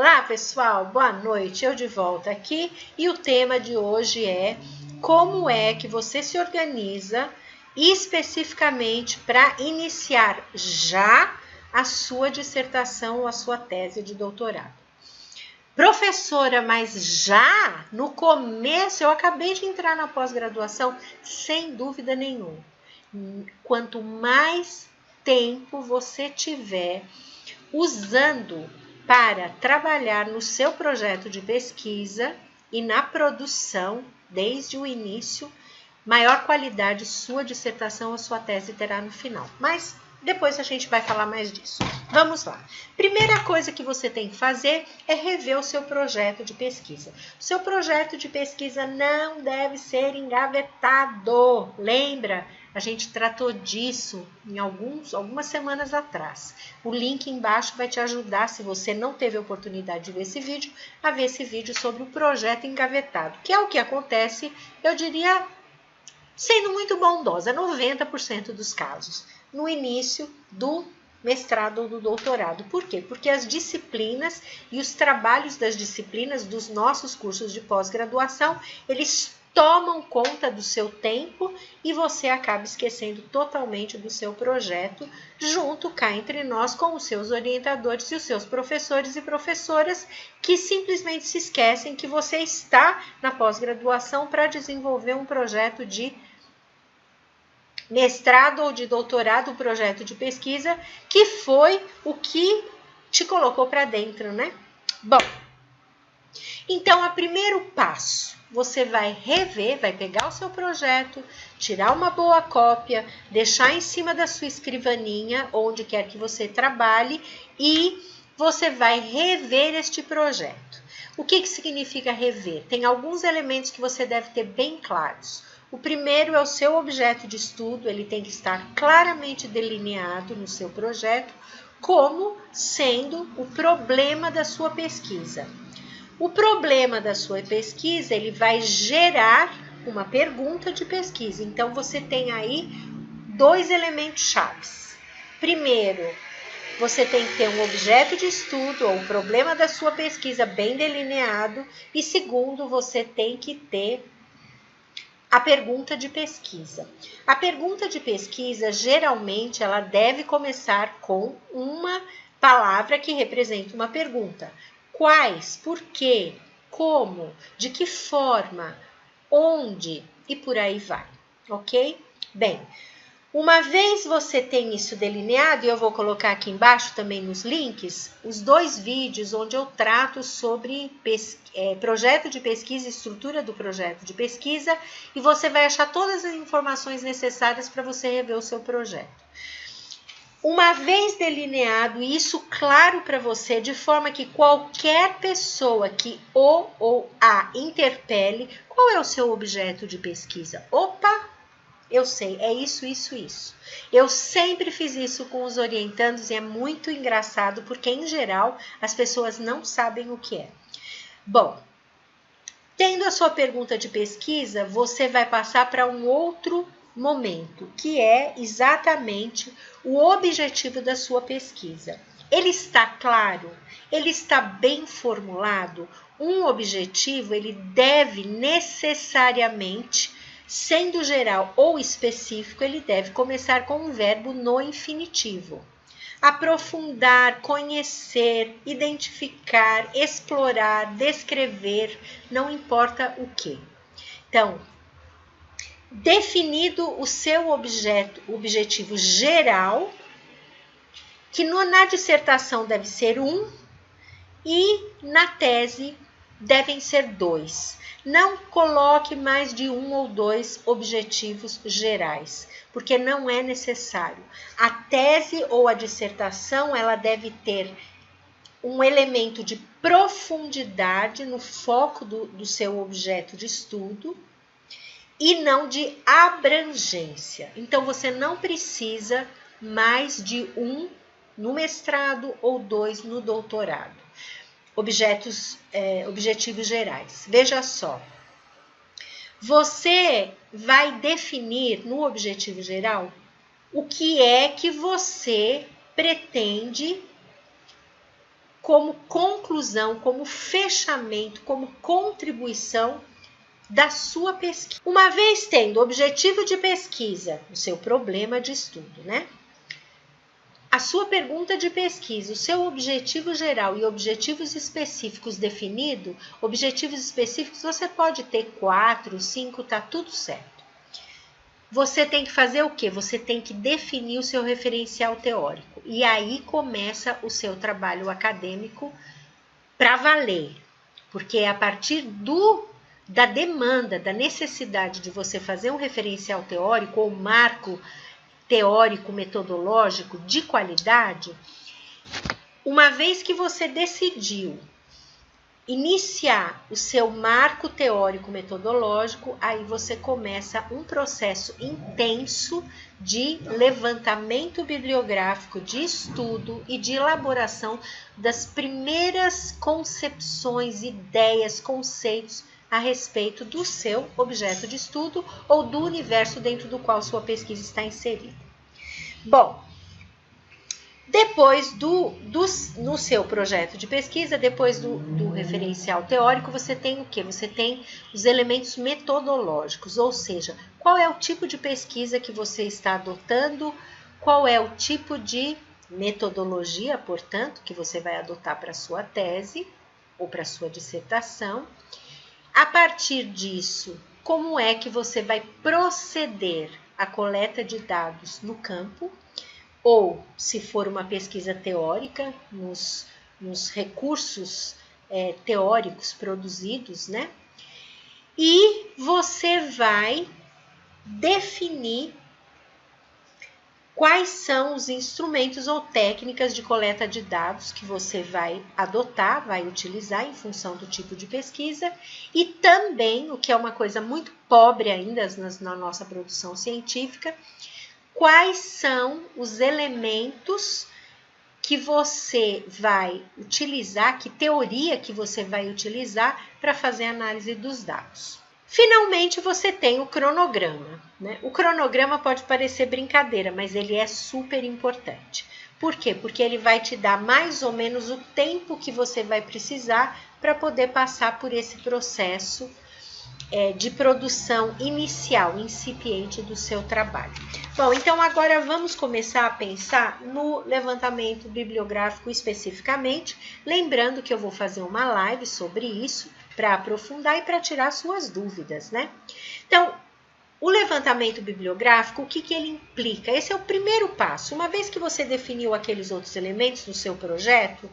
Olá, pessoal, boa noite. Eu de volta aqui e o tema de hoje é como é que você se organiza especificamente para iniciar já a sua dissertação ou a sua tese de doutorado. Professora, mas já no começo, eu acabei de entrar na pós-graduação, sem dúvida nenhuma. Quanto mais tempo você tiver usando para trabalhar no seu projeto de pesquisa e na produção, desde o início, maior qualidade sua dissertação ou sua tese terá no final. Mas depois a gente vai falar mais disso. Vamos lá. Primeira coisa que você tem que fazer é rever o seu projeto de pesquisa. O seu projeto de pesquisa não deve ser engavetado. Lembra? A gente tratou disso em algumas semanas atrás. O link embaixo vai te ajudar, se você não teve a oportunidade de ver esse vídeo, a ver esse vídeo sobre o projeto engavetado, que é o que acontece, eu diria, sendo muito bondosa, 90% dos casos, no início do mestrado ou do doutorado. Por quê? Porque as disciplinas e os trabalhos das disciplinas dos nossos cursos de pós-graduação, eles tomam conta do seu tempo e você acaba esquecendo totalmente do seu projeto, junto cá entre nós com os seus orientadores e os seus professores e professoras que simplesmente se esquecem que você está na pós-graduação para desenvolver um projeto de mestrado ou de doutorado, um projeto de pesquisa, que foi o que te colocou para dentro, né? Bom, então, o primeiro passo, você vai rever, vai pegar o seu projeto, tirar uma boa cópia, deixar em cima da sua escrivaninha, onde quer que você trabalhe, e você vai rever este projeto. O que significa rever? Tem alguns elementos que você deve ter bem claros. O primeiro é o seu objeto de estudo, ele tem que estar claramente delineado no seu projeto, como sendo o problema da sua pesquisa. O problema da sua pesquisa, ele vai gerar uma pergunta de pesquisa. Então, você tem aí dois elementos chaves. Primeiro, você tem que ter um objeto de estudo ou o problema da sua pesquisa bem delineado. E segundo, você tem que ter a pergunta de pesquisa. A pergunta de pesquisa, geralmente, ela deve começar com uma palavra que representa uma pergunta. Quais, por quê, como, de que forma, onde e por aí vai, ok? Bem, uma vez você tem isso delineado, e eu vou colocar aqui embaixo também nos links, os dois vídeos onde eu trato sobre projeto de pesquisa, estrutura do projeto de pesquisa, e você vai achar todas as informações necessárias para você rever o seu projeto. Uma vez delineado isso claro para você, de forma que qualquer pessoa que o ou a interpele, qual é o seu objeto de pesquisa? Opa, eu sei, é isso, isso, isso. Eu sempre fiz isso com os orientandos e é muito engraçado, porque em geral as pessoas não sabem o que é. Bom, tendo a sua pergunta de pesquisa, você vai passar para um outro momento, que é exatamente o objetivo da sua pesquisa. Ele está claro? Ele está bem formulado? Um objetivo, ele deve necessariamente, sendo geral ou específico, ele deve começar com um verbo no infinitivo. Aprofundar, conhecer, identificar, explorar, descrever, não importa o que. Então, definido o seu objetivo geral, que na dissertação deve ser 1 e na tese devem ser 2. Não coloque mais de 1 ou 2 objetivos gerais, porque não é necessário. A tese ou a dissertação, ela deve ter um elemento de profundidade no foco do seu objeto de estudo, e não de abrangência. Então, você não precisa mais de 1 no mestrado ou 2 no doutorado. Objetivos gerais. Veja só. Você vai definir no objetivo geral o que é que você pretende como conclusão, como fechamento, como contribuição da sua pesquisa. Uma vez tendo objetivo de pesquisa, o seu problema de estudo, né? A sua pergunta de pesquisa, o seu objetivo geral e objetivos específicos definido, objetivos específicos você pode ter 4, 5, tá tudo certo. Você tem que fazer o quê? Você tem que definir o seu referencial teórico. E aí começa o seu trabalho acadêmico para valer. Porque é a partir da demanda, da necessidade de você fazer um referencial teórico ou marco teórico metodológico de qualidade, uma vez que você decidiu iniciar o seu marco teórico metodológico, aí você começa um processo intenso de levantamento bibliográfico, de estudo e de elaboração das primeiras concepções, ideias, conceitos a respeito do seu objeto de estudo ou do universo dentro do qual sua pesquisa está inserida. Bom, depois no seu projeto de pesquisa, depois do referencial teórico, você tem o quê? Você tem os elementos metodológicos, ou seja, qual é o tipo de pesquisa que você está adotando, qual é o tipo de metodologia, portanto, que você vai adotar para a sua tese ou para a sua dissertação. A partir disso, como é que você vai proceder à coleta de dados no campo, ou, se for uma pesquisa teórica, nos recursos teóricos produzidos, né? E você vai definir quais são os instrumentos ou técnicas de coleta de dados que você vai adotar, vai utilizar em função do tipo de pesquisa, e também, o que é uma coisa muito pobre ainda na nossa produção científica, quais são os elementos que você vai utilizar, que teoria que você vai utilizar para fazer a análise dos dados. Finalmente, você tem o cronograma, né? O cronograma pode parecer brincadeira, mas ele é super importante. Por quê? Porque ele vai te dar mais ou menos o tempo que você vai precisar para poder passar por esse processo de produção inicial, incipiente do seu trabalho. Bom, então agora vamos começar a pensar no levantamento bibliográfico especificamente, lembrando que eu vou fazer uma live sobre isso para aprofundar e para tirar suas dúvidas, né? Então, o levantamento bibliográfico, o que ele implica? Esse é o primeiro passo. Uma vez que você definiu aqueles outros elementos no seu projeto,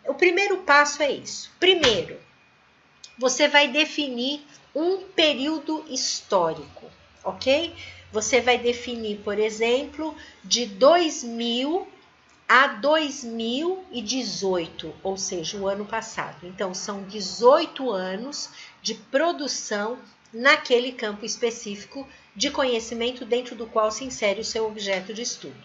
o primeiro passo é isso. Primeiro, você vai definir um período histórico, ok? Você vai definir, por exemplo, de 2000 a 2018, ou seja, o ano passado. Então, são 18 anos de produção naquele campo específico de conhecimento dentro do qual se insere o seu objeto de estudo.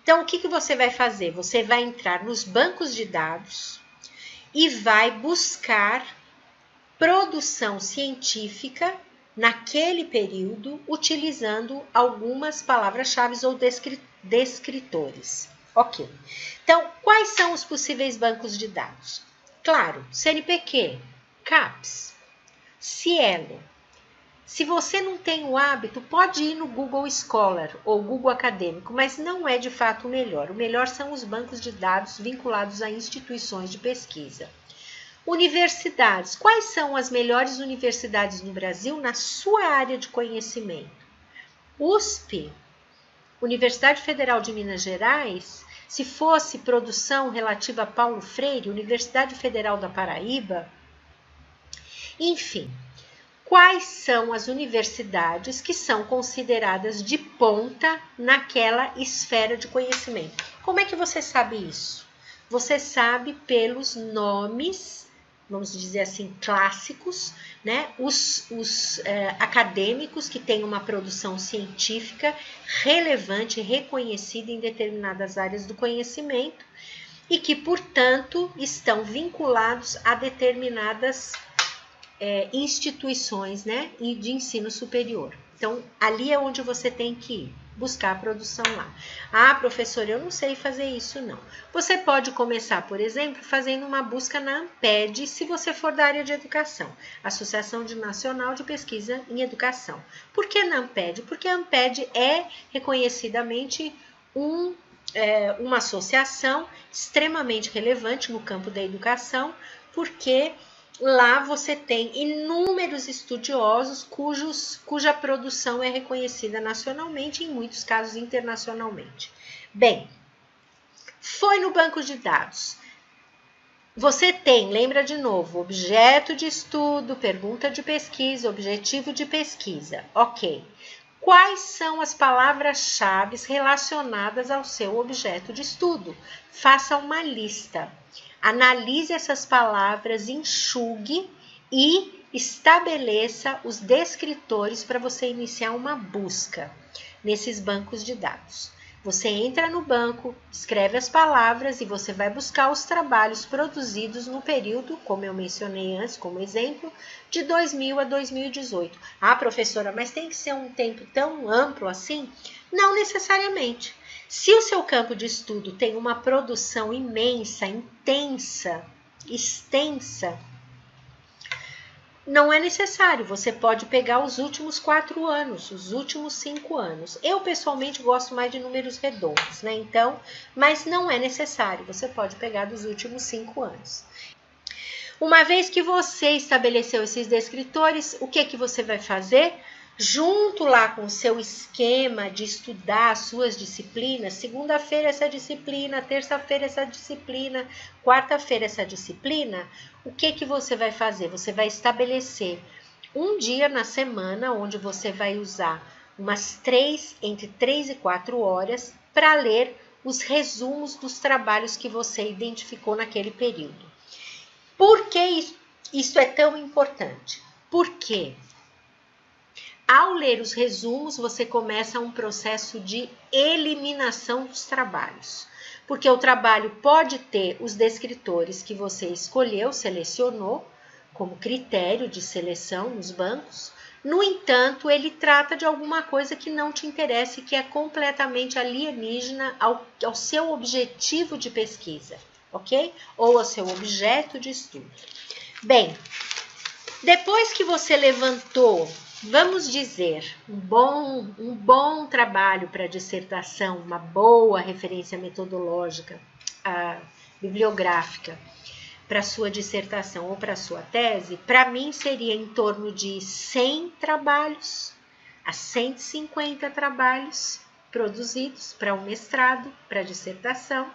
Então, o que você vai fazer? Você vai entrar nos bancos de dados e vai buscar produção científica naquele período, utilizando algumas palavras-chave ou descritores. Ok. Então, quais são os possíveis bancos de dados? Claro, CNPq, CAPES, Cielo. Se você não tem o hábito, pode ir no Google Scholar ou Google Acadêmico, mas não é de fato o melhor. O melhor são os bancos de dados vinculados a instituições de pesquisa. Universidades. Quais são as melhores universidades no Brasil na sua área de conhecimento? USP, Universidade Federal de Minas Gerais, se fosse produção relativa a Paulo Freire, Universidade Federal da Paraíba. Enfim, quais são as universidades que são consideradas de ponta naquela esfera de conhecimento? Como é que você sabe isso? Você sabe pelos nomes, vamos dizer assim, clássicos, né? Os acadêmicos que têm uma produção científica relevante, reconhecida em determinadas áreas do conhecimento e que, portanto, estão vinculados a determinadas instituições, né, de ensino superior. Então, ali é onde você tem que ir. buscar a produção lá. Ah, professora, eu não sei fazer isso não. Você pode começar, por exemplo, fazendo uma busca na ANPED, se você for da área de educação, Associação Nacional de Pesquisa em Educação. Por que na ANPED? Porque a ANPED é reconhecidamente uma associação extremamente relevante no campo da educação, porque lá você tem inúmeros estudiosos cuja produção é reconhecida nacionalmente e, em muitos casos, internacionalmente. Bem, foi no banco de dados. Você tem, lembra de novo, objeto de estudo, pergunta de pesquisa, objetivo de pesquisa. Ok. Quais são as palavras-chave relacionadas ao seu objeto de estudo? Faça uma lista. Analise essas palavras, enxugue e estabeleça os descritores para você iniciar uma busca nesses bancos de dados. Você entra no banco, escreve as palavras e você vai buscar os trabalhos produzidos no período, como eu mencionei antes, como exemplo, de 2000 a 2018. Ah, professora, mas tem que ser um tempo tão amplo assim? Não necessariamente. Se o seu campo de estudo tem uma produção imensa, intensa, extensa, não é necessário, você pode pegar os últimos 4 anos, os últimos 5 anos. Eu, pessoalmente, gosto mais de números redondos, né? Então, mas não é necessário, você pode pegar dos últimos 5 anos. Uma vez que você estabeleceu esses descritores, o que você vai fazer? Junto lá com o seu esquema de estudar as suas disciplinas, segunda-feira essa disciplina, terça-feira essa disciplina, quarta-feira essa disciplina, o que você vai fazer? Você vai estabelecer um dia na semana onde você vai usar entre 3 e 4 horas para ler os resumos dos trabalhos que você identificou naquele período. Por que isso é tão importante? Porque ao ler os resumos, você começa um processo de eliminação dos trabalhos. Porque o trabalho pode ter os descritores que você escolheu, selecionou, como critério de seleção nos bancos. No entanto, ele trata de alguma coisa que não te interessa e que é completamente alienígena ao seu objetivo de pesquisa, ok? Ou ao seu objeto de estudo. Bem, depois que você levantou, vamos dizer, um bom trabalho para dissertação, uma boa referência metodológica, bibliográfica para sua dissertação ou para sua tese, para mim seria em torno de 100 trabalhos a 150 trabalhos produzidos para um mestrado, para dissertação,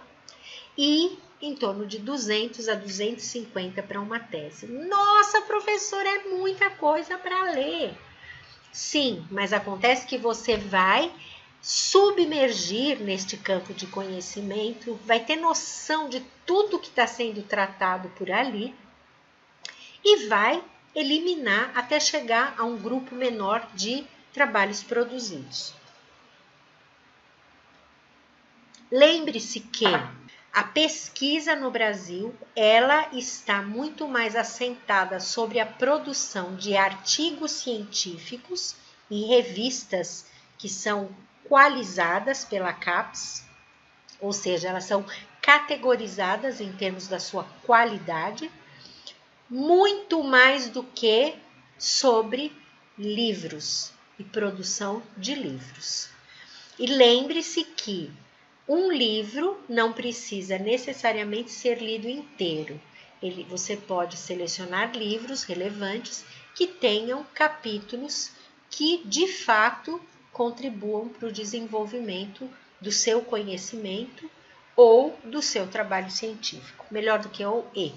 e em torno de 200 a 250 para uma tese. Nossa, professora, é muita coisa para ler. Sim, mas acontece que você vai submergir neste campo de conhecimento, vai ter noção de tudo que está sendo tratado por ali e vai eliminar até chegar a um grupo menor de trabalhos produzidos. Lembre-se que a pesquisa no Brasil, ela está muito mais assentada sobre a produção de artigos científicos em revistas que são qualizadas pela CAPES, ou seja, elas são categorizadas em termos da sua qualidade, muito mais do que sobre livros e produção de livros. E lembre-se que um livro não precisa necessariamente ser lido inteiro. Você pode selecionar livros relevantes que tenham capítulos que, de fato, contribuam para o desenvolvimento do seu conhecimento ou do seu trabalho científico. Melhor do que o E.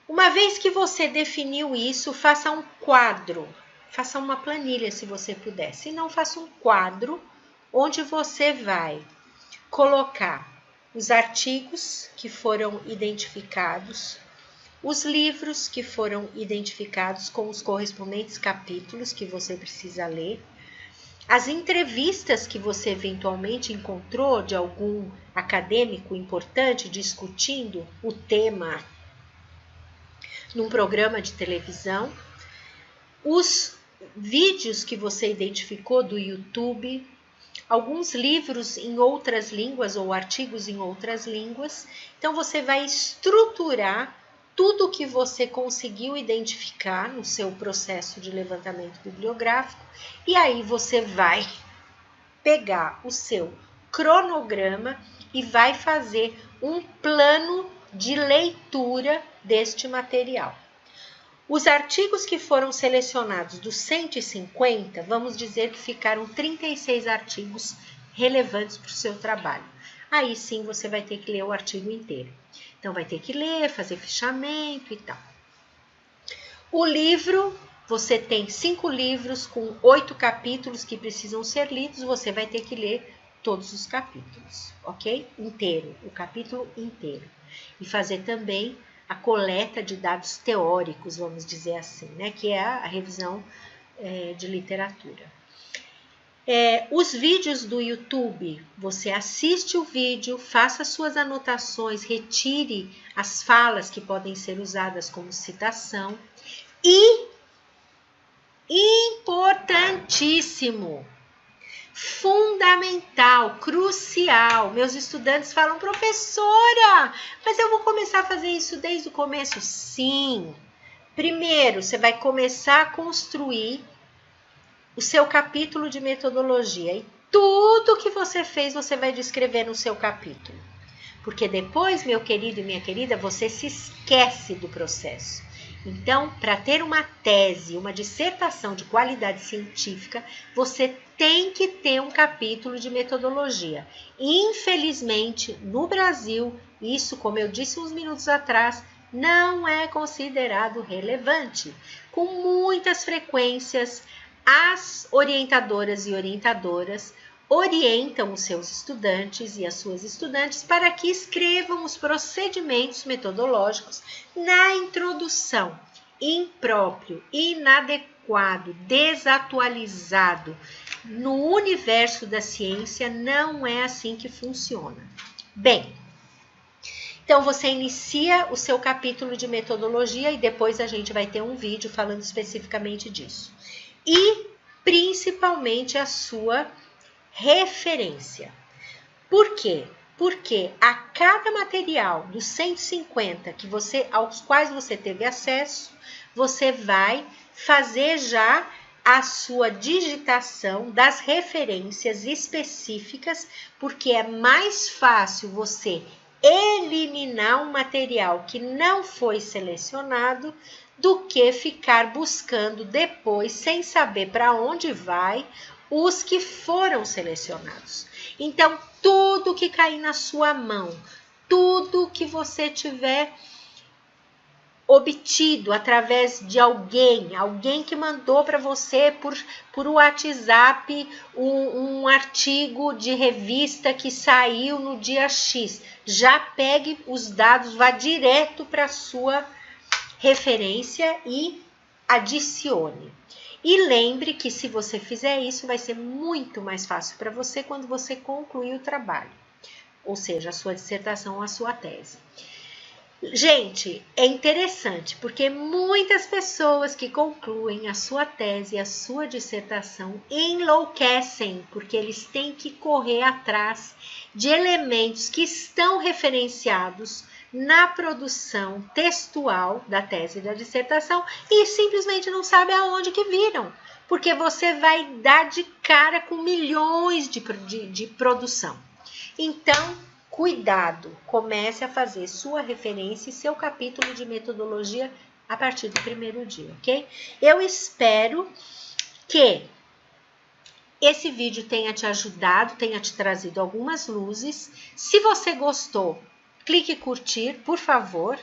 Uma vez que você definiu isso, faça um quadro. Faça uma planilha, se você puder. Se não, faça um quadro onde você vai colocar os artigos que foram identificados, os livros que foram identificados com os correspondentes capítulos que você precisa ler, as entrevistas que você eventualmente encontrou de algum acadêmico importante discutindo o tema num programa de televisão, os vídeos que você identificou do YouTube, alguns livros em outras línguas ou artigos em outras línguas. Então, você vai estruturar tudo que você conseguiu identificar no seu processo de levantamento bibliográfico e aí você vai pegar o seu cronograma e vai fazer um plano de leitura deste material. Os artigos que foram selecionados dos 150, vamos dizer que ficaram 36 artigos relevantes para o seu trabalho. Aí sim você vai ter que ler o artigo inteiro. Então vai ter que ler, fazer fichamento e tal. O livro, você tem 5 livros com 8 capítulos que precisam ser lidos, você vai ter que ler todos os capítulos, ok? Inteiro, o capítulo inteiro. E fazer também a coleta de dados teóricos, vamos dizer assim, né? Que é a revisão de literatura. Os vídeos do YouTube, você assiste o vídeo, faça suas anotações, retire as falas que podem ser usadas como citação. E, importantíssimo, fundamental, crucial. Meus estudantes falam, professora, mas eu vou começar a fazer isso desde o começo? Sim. Primeiro, você vai começar a construir o seu capítulo de metodologia. E tudo que você fez, você vai descrever no seu capítulo. Porque depois, meu querido e minha querida, você se esquece do processo. Então, para ter uma tese, uma dissertação de qualidade científica, você tem que ter um capítulo de metodologia. Infelizmente, no Brasil, isso, como eu disse uns minutos atrás, não é considerado relevante. Com muitas frequências, as orientadoras e orientadoras orientam os seus estudantes e as suas estudantes para que escrevam os procedimentos metodológicos na introdução. Impróprio, inadequado, desatualizado. No universo da ciência não é assim que funciona. Bem, então você inicia o seu capítulo de metodologia e depois a gente vai ter um vídeo falando especificamente disso. E principalmente a sua referência. Por quê? Porque a cada material dos 150 aos quais você teve acesso, você vai fazer já a sua digitação das referências específicas, porque é mais fácil você eliminar um material que não foi selecionado do que ficar buscando depois, sem saber para onde vai, os que foram selecionados. Então, tudo que cair na sua mão, tudo que você tiver obtido através de alguém que mandou para você por WhatsApp um artigo de revista que saiu no dia X, já pegue os dados, vá direto para a sua referência e adicione. E lembre que se você fizer isso, vai ser muito mais fácil para você quando você concluir o trabalho, ou seja, a sua dissertação ou a sua tese. Gente, é interessante porque muitas pessoas que concluem a sua tese e a sua dissertação enlouquecem porque eles têm que correr atrás de elementos que estão referenciados na produção textual da tese e da dissertação e simplesmente não sabe aonde que viram, porque você vai dar de cara com milhões de produção. Então, cuidado, comece a fazer sua referência e seu capítulo de metodologia a partir do primeiro dia, ok? Eu espero que esse vídeo tenha te ajudado, tenha te trazido algumas luzes. Se você gostou, clique em curtir, por favor.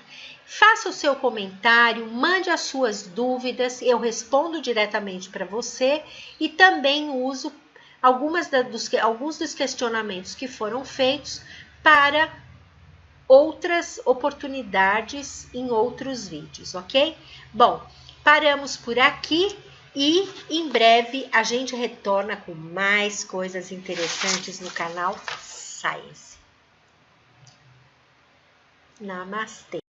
Faça o seu comentário, mande as suas dúvidas, eu respondo diretamente para você e também uso alguns dos questionamentos que foram feitos para outras oportunidades em outros vídeos, ok? Bom, paramos por aqui e em breve a gente retorna com mais coisas interessantes no canal Science. Namastê!